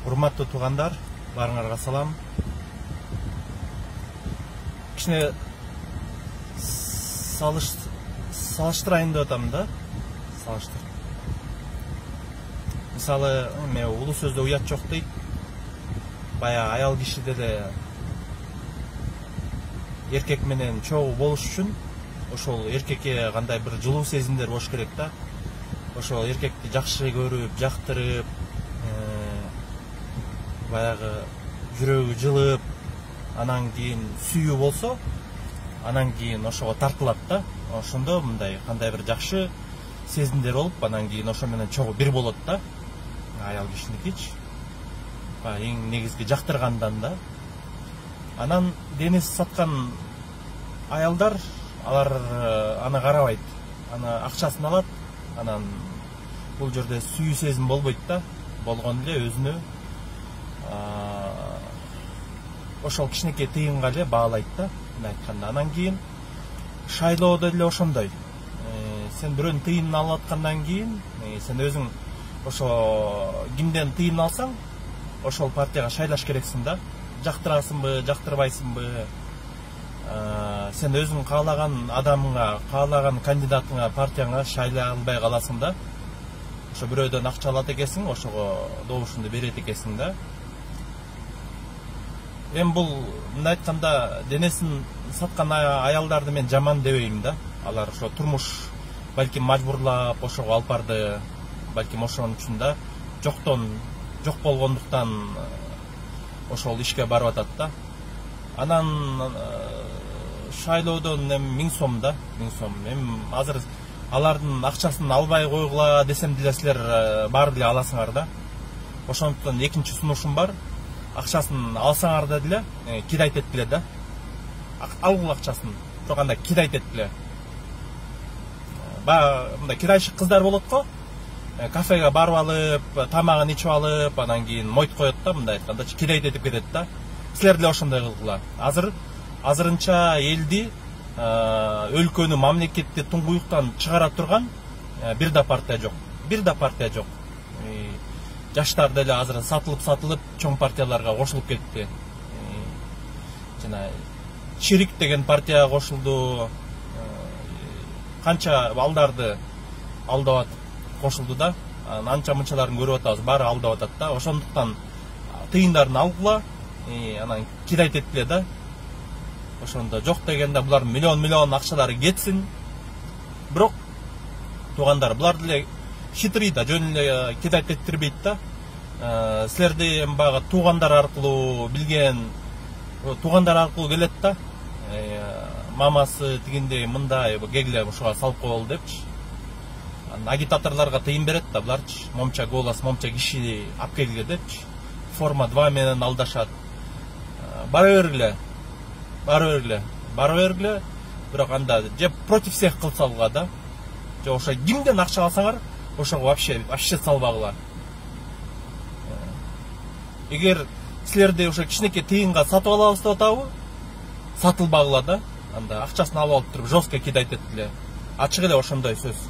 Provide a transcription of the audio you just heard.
Урматтуу туугандар, баарыңарга салам. Кичине салыштырайын деп атам да. Салыштыр. Мисалы, улуу сөздө уят жок дейт. Бая аял кишиде деле эркек менен чогуу болуш үчүн ошол эркекке кандай бир жылуу сезимдер болуш керек да. Ошол эркекти жакшы көрүп, жактырып, баягы жүрөгү жылып, анан кийин сүйүү болсо, анан кийин ошого тартылат да. Ошондо мындай кандай бир жакшы сезимдер болуп, анан кийин ошо менен чогуу бир болот да. Аял кишиникичи. Эң негизги жактыргандан да. Анан денеси саткан аялдар, алар аны карабайт. Аны акчасын алат, анан бул жерде сүйүү сезим болбойт да. Болгон эле өзүнө ошол кичинекей тыйынга эле баалайт да. Мына айтканда, анан кийин шайлоодо деле ошондой. Сен бирөөнүн тыйынын алып аткандан кийин, сен өзүң ошо кимден тыйын алсаң, ошол партияга шайлаш керексиң да. Жактырасыңбы, жактырбайсыңбы? Сен өзүң каалаган адамыңа, каалаган кандидатыңа, партияңа шайлай албай каласың да. Ошо бирөөдөн акча алат экенсиң, ошого добушунду берет экенсиң да. Эми бул мындай айтканда денесин саткан аялдарды мен жаман дебейм да. Алар ошо турмуш балким мажбурлап ошого алып барды, балким ошонун үчүн да жок болгондуктан ошол ишке барып атат да. Анан шайлоодон 1000 сом да, 1000 сом. Эми азыр алардын акчасын албай койгула десем деле силер баары деле аласыңар да. Ошондуктан экинчи сунушум бар. Акчасын алсаңар да деле кирайт эткиле да. Алгыла акчасын. Бирок анда кирайт эткиле. Мындай кирайчы кыздар болот го. Кафеге барып алып, тамагын ичип алып, анан кийин мойт коет да, мындай айтканда, кирайт этип кетет да. Силер деле ошондой кылгыла. Азырынча элди, өлкөнү, мамлекетти туңгуюктан чыгара турган бир да партия жок. Бир да партия жок. Жаштар деле азыр сатылып чоң партияларга кошулуп кетти. Жана Чирик деген партияга кошулду. Канча балдарды алдап кошулду да. Анча мынчаларын көрүп атабыз, баары алдап атат да. Ошондуктан тыйындарын алгыла, анан кирайт эткиле да. Ошондо жок дегенде булар миллион акчалары кетсин. Бирок туугандар, булар деле хитрый да, жөн эле кирайт эттирбейт да. Силерди баягы туугандар аркылуу билген, туугандар аркылуу келет да. Мамасы тигиндей мындай кегиле ушуга салып коелу депчи. Агитаторларга тыйын берет да, буларчы момча голос, момча киши алып келгиле депчи. Форма 2 менен алдашат. Бара бергиле. Бирок анда же против всех кылсалга да. Же ошо кимден акча алсаңар, ошого вообще салбагыла. Эгер силерди ошо кичинекей тыйынга сатып алабыз деп атабы, сатылбагыла да. Анда акчасын алып туруп жестко кидайт эткиле. Ачык эле ошондой сөз.